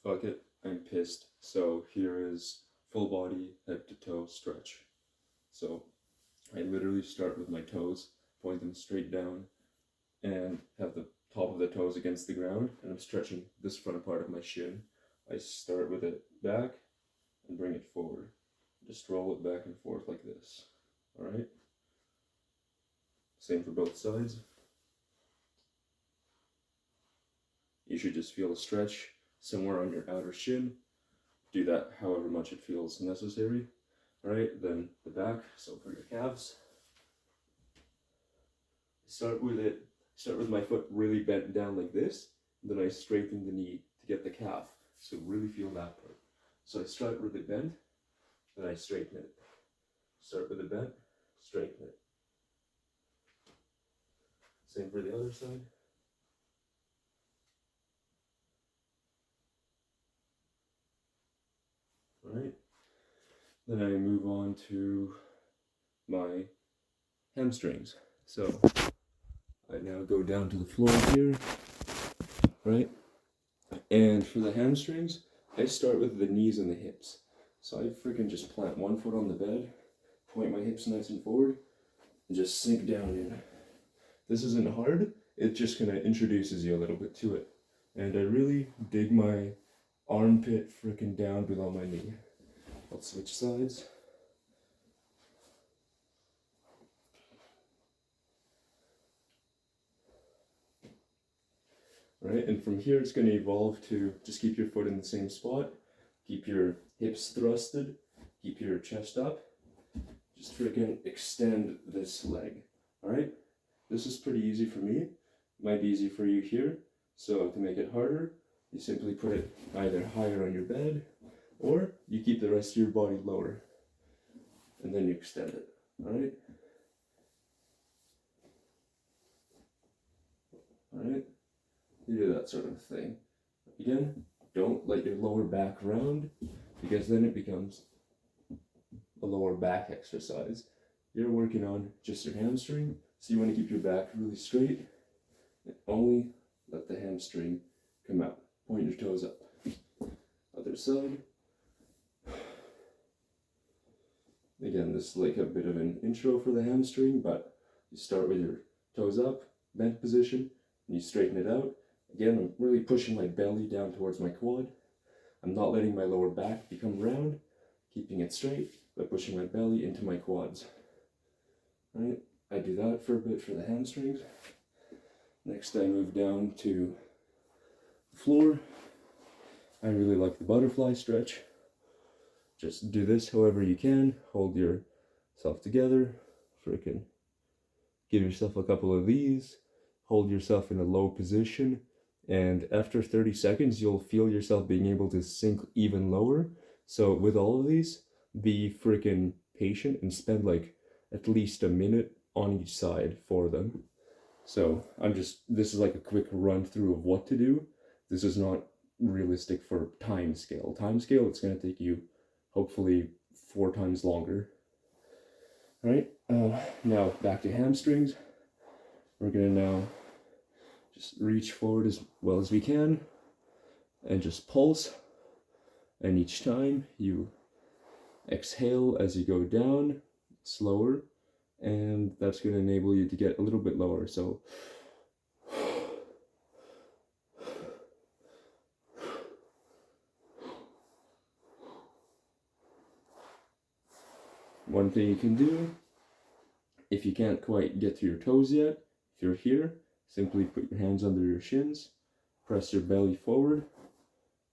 Fuck it, I'm pissed. So here is full body head to toe stretch. So I literally start with my toes, point them straight down, and have the top of the toes against the ground, and I'm stretching this front part of my shin. I start with it back and bring it forward. Just roll it back and forth like this. Alright? Same for both sides. You should just feel a stretch somewhere on your outer shin. Do that however much it feels necessary. Alright, then the back, so for your calves. Start with my foot really bent down like this, then I straighten the knee to get the calf. So really feel that part. So I start with it bent, then I straighten it. Start with it bent, straighten it. Same for the other side. Alright. Then I move on to my hamstrings. So I now go down to the floor here, right? And for the hamstrings, I start with the knees and the hips. So I freaking just plant one foot on the bed, point my hips nice and forward, and just sink down in. This isn't hard, it just kind of introduces you a little bit to it. And I really dig my armpit freaking down below my knee. I'll switch sides. Right, and from here it's going to evolve to just keep your foot in the same spot, keep your hips thrusted, keep your chest up, just freaking extend this leg. Alright, this is pretty easy for me, might be easy for you here, so to make it harder, you simply put it either higher on your bed, or you keep the rest of your body lower, and then you extend it. Alright? Alright? You do that sort of thing. Again, don't let your lower back round, because then it becomes a lower back exercise. You're working on just your hamstring, so you want to keep your back really straight, and only let the hamstring come out. Point your toes up. Other side. Again, this is like a bit of an intro for the hamstring, but you start with your toes up, bent position, and you straighten it out. Again, I'm really pushing my belly down towards my quad. I'm not letting my lower back become round, keeping it straight, but pushing my belly into my quads. Right? I do that for a bit for the hamstrings. Next, I move down to the floor. I really like the butterfly stretch. Just do this however you can. Hold yourself together. Freaking give yourself a couple of these. Hold yourself in a low position. And after 30 seconds, you'll feel yourself being able to sink even lower. So with all of these, be freaking patient and spend like at least a minute on each side for them. So this is like a quick run through of what to do. This is not realistic for time scale. Time scale, it's going to take you hopefully 4 times longer. All right, now back to hamstrings. We're going to now just reach forward as well as we can and just pulse. And each time you exhale as you go down slower, and that's going to enable you to get a little bit lower. So one thing you can do, if you can't quite get to your toes yet, if you're here, simply put your hands under your shins, press your belly forward,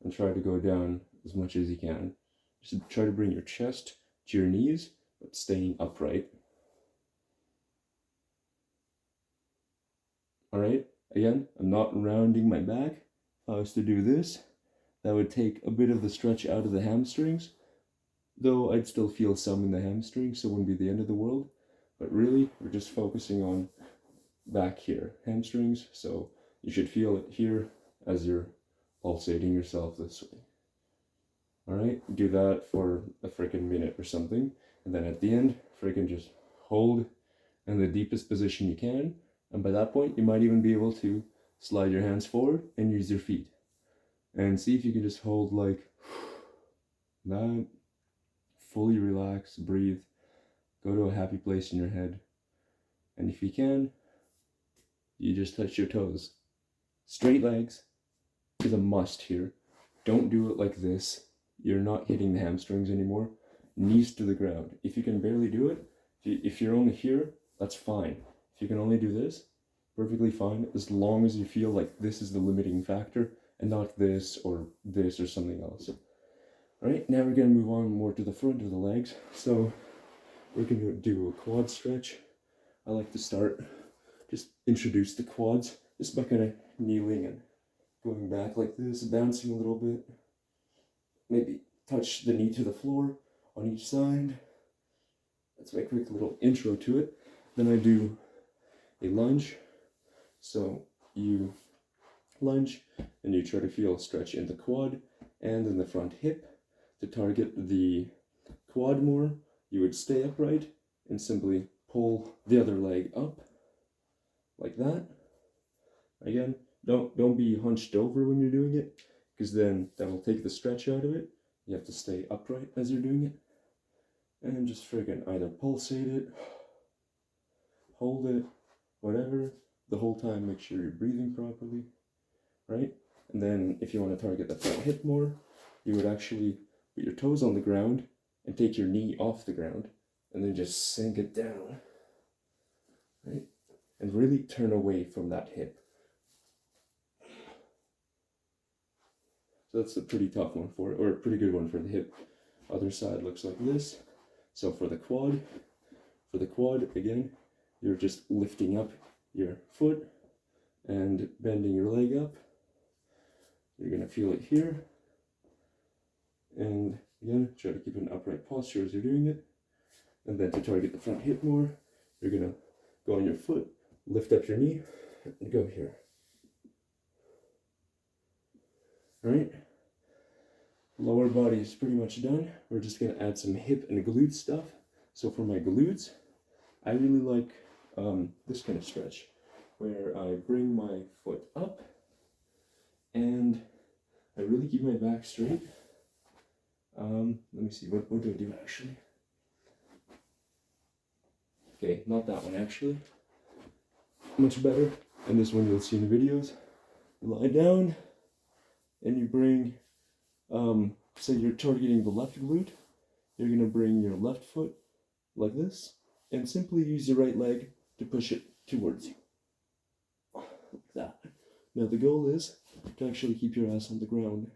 and try to go down as much as you can. Just try to bring your chest to your knees, but staying upright. Alright, again, I'm not rounding my back. If I was to do this, that would take a bit of the stretch out of the hamstrings, though I'd still feel some in the hamstrings, so it wouldn't be the end of the world. But really, we're just focusing on back here, hamstrings, so you should feel it here as you're pulsating yourself this way. Alright, do that for a freaking minute or something, and then at the end, freaking just hold in the deepest position you can, and by that point, you might even be able to slide your hands forward and use your feet. And see if you can just hold like that, fully relax, breathe, go to a happy place in your head. And if you can, you just touch your toes. Straight legs is a must here. Don't do it like this. You're not hitting the hamstrings anymore. Knees to the ground. If you can barely do it, if you're only here, that's fine. If you can only do this, perfectly fine, as long as you feel like this is the limiting factor and not this or something else. Alright, now we're going to move on more to the front of the legs. So we're going to do a quad stretch. I like to start, just introduce the quads, just by kind of kneeling and going back like this, bouncing a little bit. Maybe touch the knee to the floor on each side. That's my quick little intro to it. Then I do a lunge. So you lunge and you try to feel a stretch in the quad and in the front hip. To target the quad more, you would stay upright and simply pull the other leg up like that. Again, don't be hunched over when you're doing it, because then that will take the stretch out of it. You have to stay upright as you're doing it. And just friggin' either pulsate it, hold it, whatever. The whole time make sure you're breathing properly, right? And then if you want to target the front hip more, you would actually put your toes on the ground and take your knee off the ground and then just sink it down, right? And really turn away from that hip. So that's a pretty tough one for it, or a pretty good one for the hip. Other side looks like this. So for the quad, again, you're just lifting up your foot and bending your leg up. You're gonna feel it here. And again, try to keep an upright posture as you're doing it. And then to target the front hip more, you're gonna go on your foot, lift up your knee, and go here. Alright, lower body is pretty much done. We're just gonna add some hip and glute stuff. So for my glutes, I really like this kind of stretch, where I bring my foot up and I really keep my back straight. Let me see, what do I do actually? Okay, not that one actually. Much better. And this one you'll see in the videos. You lie down and you bring, say you're targeting the left glute, you're gonna bring your left foot like this and simply use your right leg to push it towards you. Like that. Now the goal is to actually keep your ass on the ground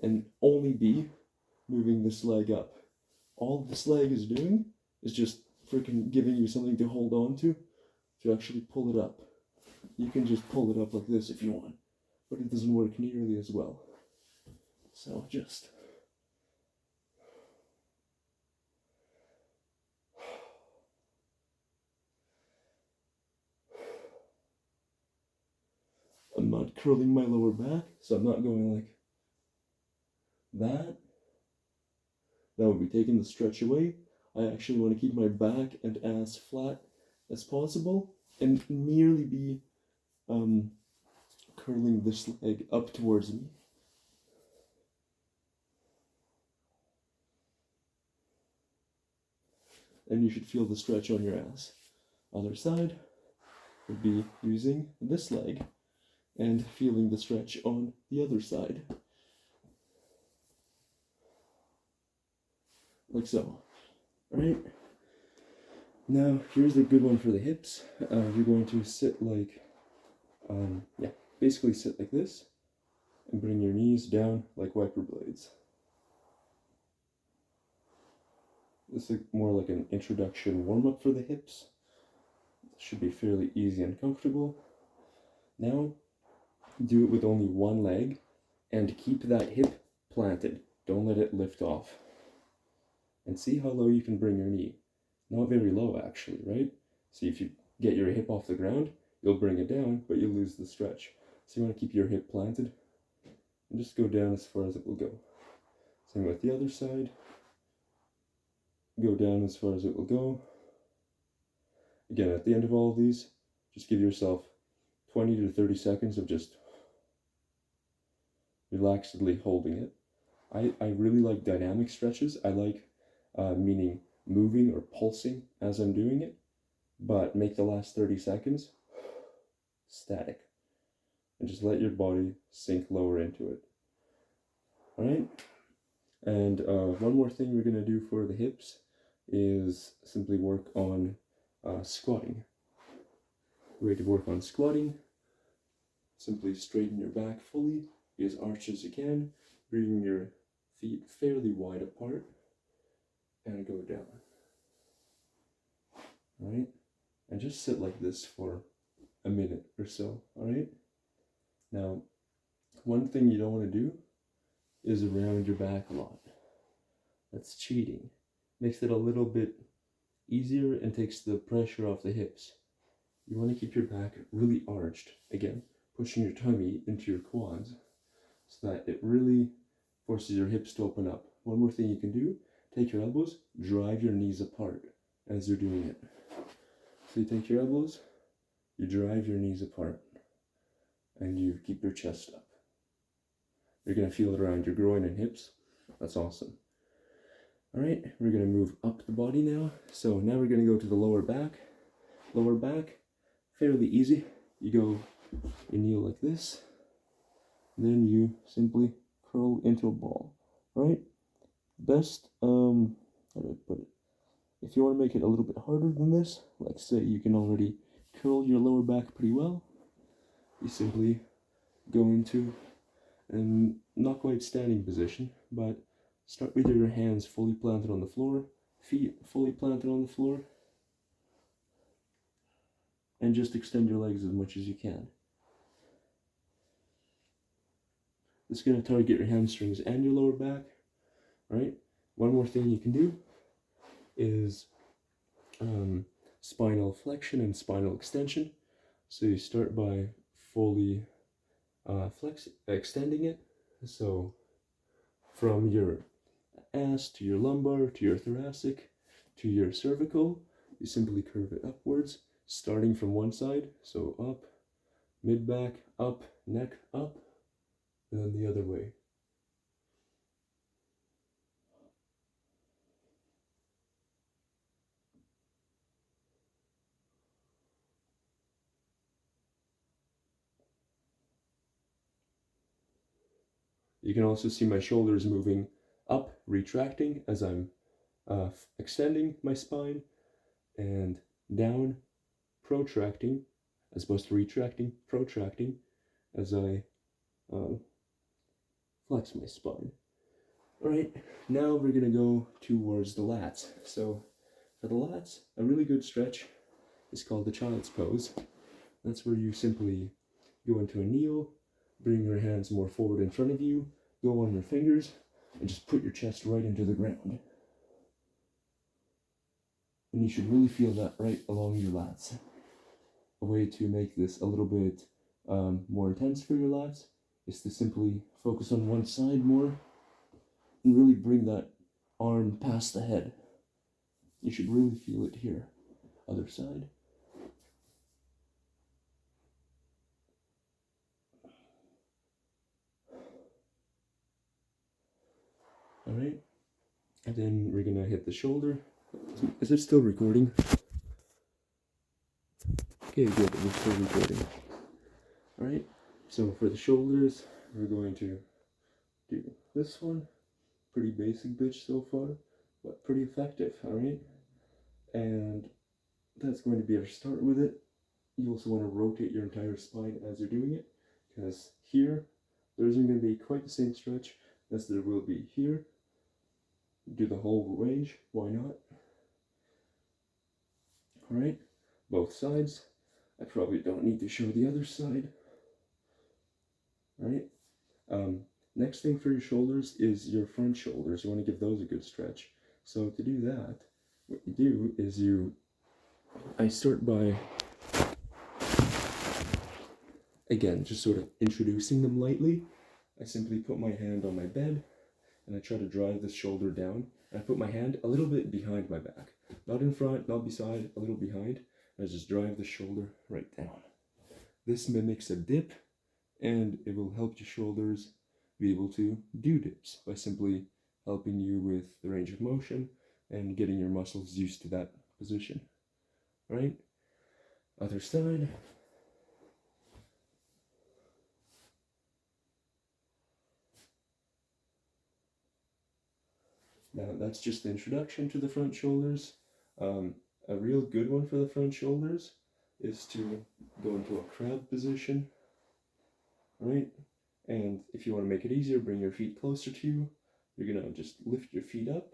and only be moving this leg up. All this leg is doing is just freaking giving you something to hold on to actually pull it up. You can just pull it up like this if you want, but it doesn't work nearly as well. So just I'm not curling my lower back, so I'm not going like that. That would be taking the stretch away. I actually want to keep my back and ass flat as possible and merely be curling this leg up towards me. And you should feel the stretch on your ass. Other side would be using this leg and feeling the stretch on the other side. Like so. Alright? Now, here's the good one for the hips. You're going to sit like, basically sit like this and bring your knees down like wiper blades. This is more like an introduction warm-up for the hips. It should be fairly easy and comfortable. Now, do it with only one leg and keep that hip planted. Don't let it lift off. And see how low you can bring your knee. Not very low actually, right? See, if you get your hip off the ground, you'll bring it down, but you'll lose the stretch. So you want to keep your hip planted and just go down as far as it will go. Same with the other side. Go down as far as it will go. Again, at the end of all of these, just give yourself 20 to 30 seconds of just relaxedly holding it. I really like dynamic stretches. I like meaning moving or pulsing as I'm doing it, but make the last 30 seconds static and just let your body sink lower into it. All right? And one more thing we're going to do for the hips is simply work on squatting. The way to work on squatting, simply straighten your back fully, be as arched as you can, bring your feet fairly wide apart, and go down. All right? And just sit like this for a minute or so, all right? Now, one thing you don't want to do is around your back a lot. That's cheating. Makes it a little bit easier and takes the pressure off the hips. You want to keep your back really arched. Again, pushing your tummy into your quads so that it really forces your hips to open up. One more thing you can do, take your elbows, drive your knees apart as you're doing it. So you take your elbows, you drive your knees apart, and you keep your chest up. You're going to feel it around your groin and hips. That's awesome. All right, we're going to move up the body now. So now we're going to go to the lower back. Lower back, fairly easy. You kneel like this. Then you simply curl into a ball. All right? Best, how do I put it? If you want to make it a little bit harder than this, like say you can already curl your lower back pretty well, you simply go into and not quite standing position, but start with your hands fully planted on the floor, feet fully planted on the floor, and just extend your legs as much as you can. This is going to target your hamstrings and your lower back, right? One more thing you can do is spinal flexion and spinal extension. So you start by fully extending it. So from your ass to your lumbar to your thoracic to your cervical, you simply curve it upwards, starting from one side. So up, mid back, up, neck, up, and then the other way. You can also see my shoulders moving up, retracting as I'm extending my spine, and down, protracting, as opposed to retracting, protracting, as I flex my spine. All right, now we're gonna go towards the lats. So for the lats, a really good stretch is called the child's pose. That's where you simply go into a kneel, bring your hands more forward in front of you, go on your fingers, and just put your chest right into the ground. And you should really feel that right along your lats. A way to make this a little bit more intense for your lats is to simply focus on one side more and really bring that arm past the head. You should really feel it here. Other side. All right, and then we're gonna hit the shoulder. Is it still recording? Okay, good, we're still recording. All right, so for the shoulders, we're going to do this one. Pretty basic bitch so far, but pretty effective, all right? And that's going to be our start with it. You also want to rotate your entire spine as you're doing it, because here, there isn't going to be quite the same stretch as there will be here. Do the whole range, why not? All right, both sides. I probably don't need to show the other side. All right, next thing for your shoulders is your front shoulders. You want to give those a good stretch. So to do that, what you do is I start by, again, just sort of introducing them lightly. I simply put my hand on my bed and I try to drive the shoulder down. And I put my hand a little bit behind my back. Not in front, not beside, a little behind. And I just drive the shoulder right down. This mimics a dip and it will help your shoulders be able to do dips by simply helping you with the range of motion and getting your muscles used to that position, right? Other side. Now that's just the introduction to the front shoulders. A real good one for the front shoulders is to go into a crab position, right? And if you want to make it easier, bring your feet closer to you. You're going to just lift your feet up,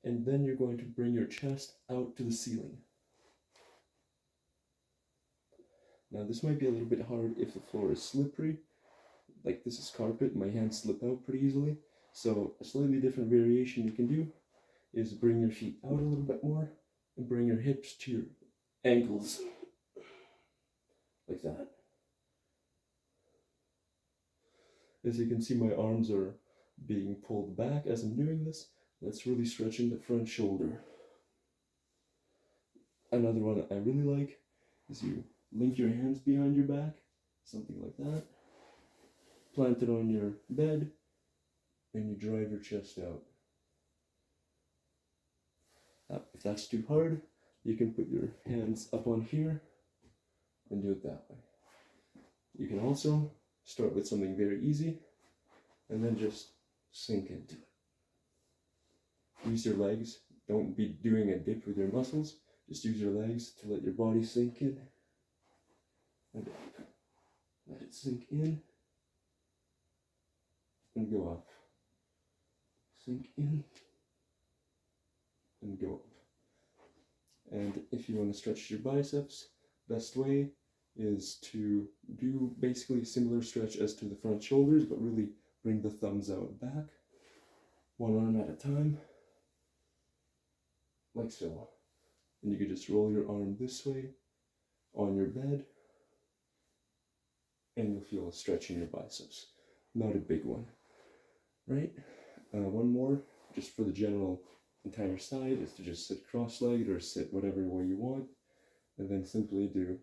and then you're going to bring your chest out to the ceiling. Now this might be a little bit hard if the floor is slippery. Like this is carpet, my hands slip out pretty easily. So a slightly different variation you can do is bring your feet out a little bit more and bring your hips to your ankles. Like that. As you can see, my arms are being pulled back as I'm doing this. That's really stretching the front shoulder. Another one I really like is you link your hands behind your back, something like that. Plant it on your bed, and you drive your chest out. If that's too hard, you can put your hands up on here and do it that way. You can also start with something very easy and then just sink into it. Use your legs. Don't be doing a dip with your muscles. Just use your legs to let your body sink in and up. Let it sink in and go up. Sink in and go up. And if you want to stretch your biceps, best way is to do basically a similar stretch as to the front shoulders, but really bring the thumbs out back, one arm at a time, like so. And you can just roll your arm this way on your bed, and you'll feel a stretch in your biceps. Not a big one, right? One more, just for the general entire side, is to just sit cross-legged or sit whatever way you want, and then simply do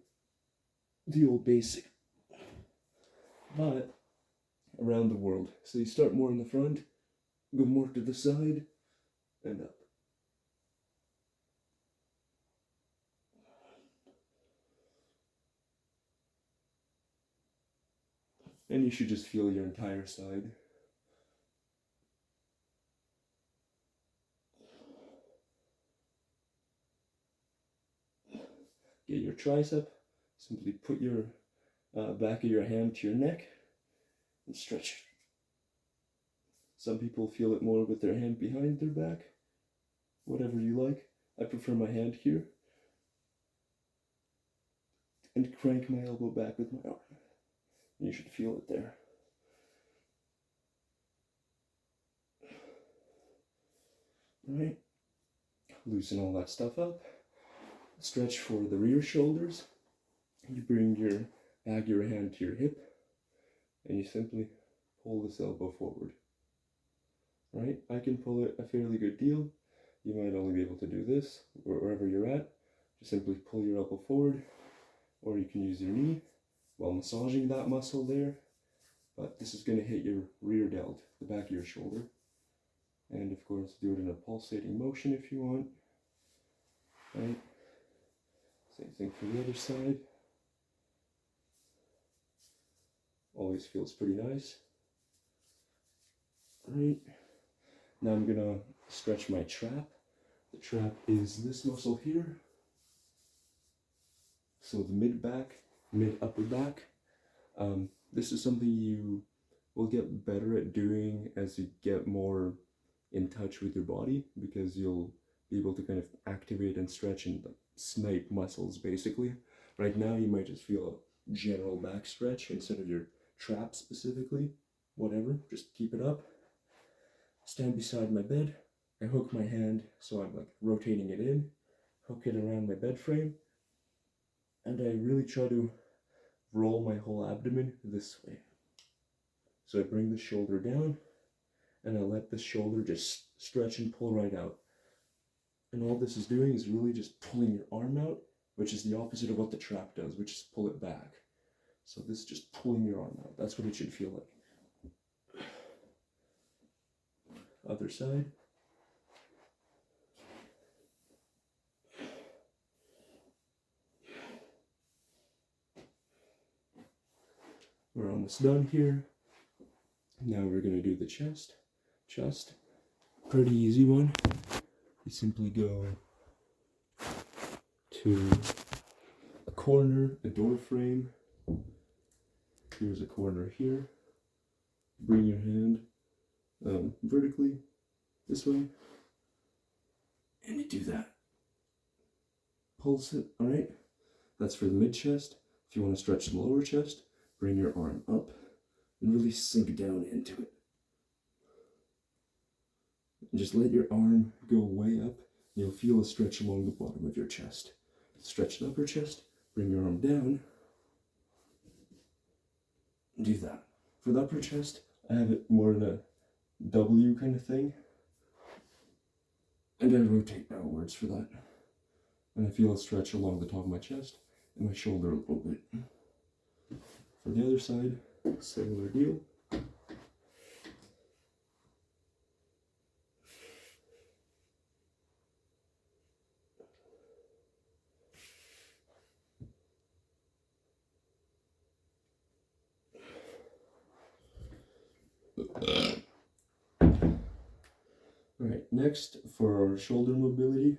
the old basic, but around the world. So you start more in the front, go more to the side, and up. And you should just feel your entire side. Get your tricep. Simply put your back of your hand to your neck and stretch it. Some people feel it more with their hand behind their back. Whatever you like. I prefer my hand here. And crank my elbow back with my arm. You should feel it there. Right? Loosen all that stuff up. Stretch for the rear shoulders. You bring your back of your hand to your hip, and you simply pull this elbow forward. Right? I can pull it a fairly good deal. You might only be able to do this wherever you're at. Just simply pull your elbow forward, or you can use your knee while massaging that muscle there. But this is going to hit your rear delt, the back of your shoulder. And of course, do it in a pulsating motion if you want. Right? Same thing for the other side. Always feels pretty nice. Right. Now I'm gonna stretch my trap. The trap is this muscle here. So the mid-back, mid-upper back. This is something you will get better at doing as you get more in touch with your body, because you'll be able to kind of activate and stretch and snipe muscles basically. Right now you might just feel a general back stretch instead of your trap specifically. Whatever, just keep it up. Stand beside my bed. I hook my hand so I'm like rotating it in, hook it around my bed frame, and I really try to roll my whole abdomen this way. So I bring the shoulder down and I let the shoulder just stretch and pull right out. And all this is doing is really just pulling your arm out, which is the opposite of what the trap does, which is pull it back. So this is just pulling your arm out. That's what it should feel like. Other side. We're almost done here. Now we're going to do the chest. Chest, pretty easy one. You simply go to a corner, a door frame. Here's a corner here. Bring your hand vertically this way, and you do that. Pulse it, all right? That's for the mid chest. If you want to stretch the lower chest, bring your arm up and really sink down into it. And just let your arm go way up. You'll feel a stretch along the bottom of your chest. Stretch the upper chest, bring your arm down. Do that. For the upper chest, I have it more in a W kind of thing. And I rotate outwards for that. And I feel a stretch along the top of my chest and my shoulder a little bit. For the other side, similar deal. Alright, next for our shoulder mobility.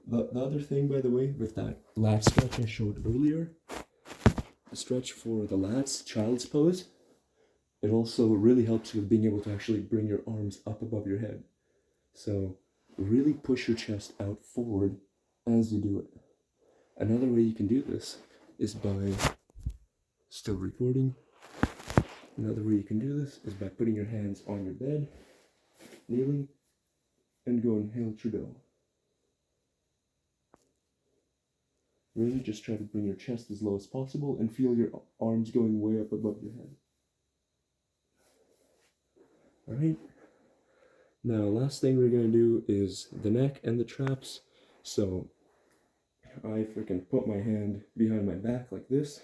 The other thing, by the way, with that lat stretch I showed earlier, the stretch for the lats, child's pose, it also really helps with being able to actually bring your arms up above your head. So really push your chest out forward as you do it. Another way you can do this is by, still recording, another way you can do this is by putting your hands on your bed, kneeling, and going Hail Trudeau. Really just try to bring your chest as low as possible and feel your arms going way up above your head. Alright, now last thing we're going to do is the neck and the traps. So I freaking put my hand behind my back like this.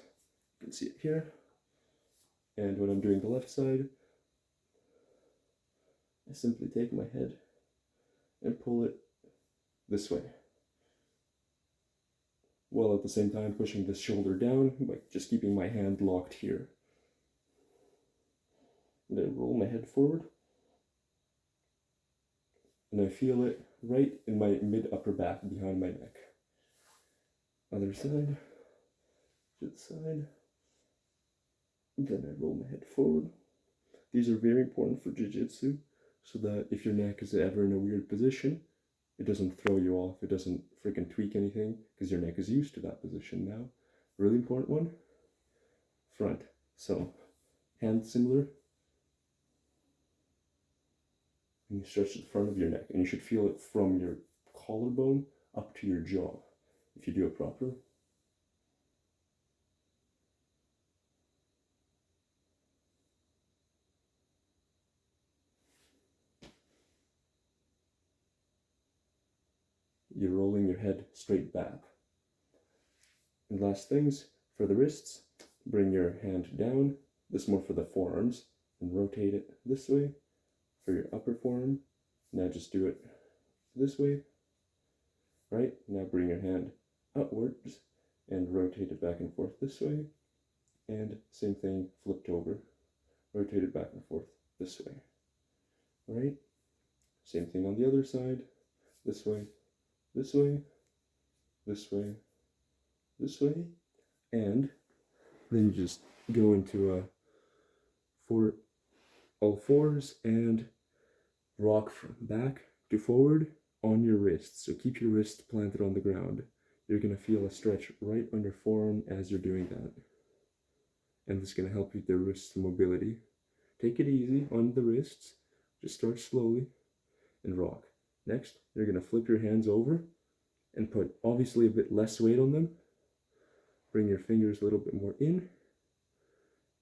You can see it here. And when I'm doing the left side, I simply take my head and pull it this way, while at the same time pushing the shoulder down by just keeping my hand locked here. And then roll my head forward. And I feel it right in my mid-upper back behind my neck. Other side, to the side. Then I roll my head forward. These are very important for jiu-jitsu, so that if your neck is ever in a weird position, it doesn't throw you off, it doesn't freaking tweak anything, because your neck is used to that position now. Really important one, front. So, hands similar, and you stretch the front of your neck, and you should feel it from your collarbone up to your jaw, if you do it proper. You're rolling your head straight back. And last things, for the wrists, bring your hand down, this more for the forearms, and rotate it this way for your upper forearm. Now just do it this way, right? Now bring your hand upwards and rotate it back and forth this way, and same thing, flipped over, rotate it back and forth this way, right? Same thing on the other side, this way, this way, this way, this way, and then you just go into a all fours and rock from back to forward on your wrists. So keep your wrist planted on the ground. You're going to feel a stretch right on your forearm as you're doing that. And this is going to help with the wrist mobility. Take it easy on the wrists. Just start slowly and rock. Next, you're going to flip your hands over and put obviously a bit less weight on them. Bring your fingers a little bit more in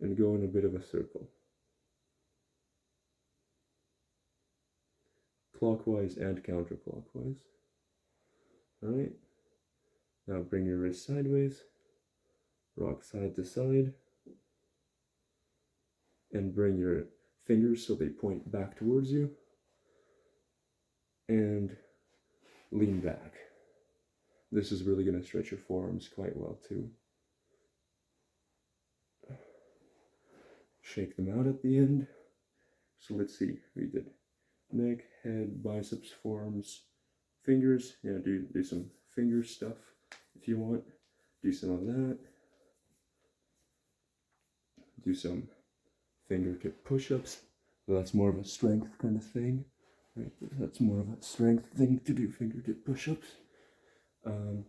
and go in a bit of a circle. Clockwise and counterclockwise. Alright. Now bring your wrist sideways, rock side to side, and bring your fingers so they point back towards you. and lean back. This is really going to stretch your forearms quite well too. Shake them out at the end. So let's see, we did neck, head, biceps, forearms, fingers. Yeah, do some finger stuff if you want. Do some of that. Do some fingertip push-ups. So that's more of a strength kind of thing. Right? That's more of a strength thing to do, fingertip push-ups.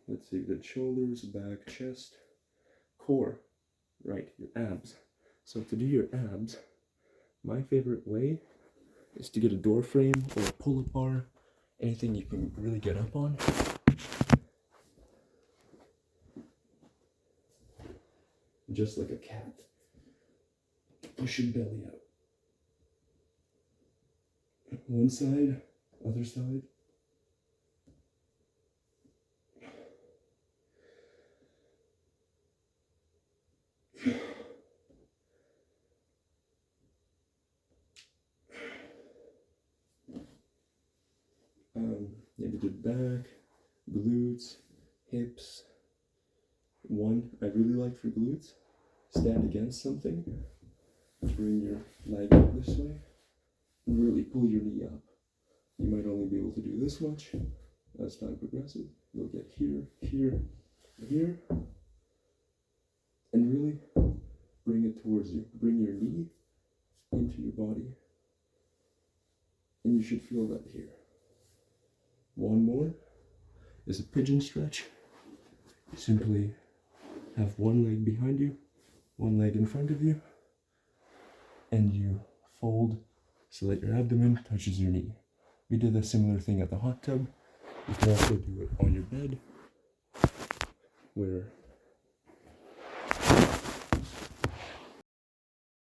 Let's see, we did shoulders, back, chest, core, right, your abs. So to do your abs, my favorite way is to get a door frame or a pull-up bar, anything you can really get up on. Just like a cat. Push your belly out. One side, other side. Yeah, we did back, glutes, hips. One I really like for glutes, stand against something, bring your leg up this way, and really pull your knee up. You might only be able to do this much. As time progresses, you'll get here, here, here, and really bring it towards you. Bring your knee into your body, and you should feel that here. One more is a pigeon stretch. You simply have one leg behind you, one leg in front of you, and you fold so that your abdomen touches your knee. We did a similar thing at the hot tub. You can also do it on your bed, where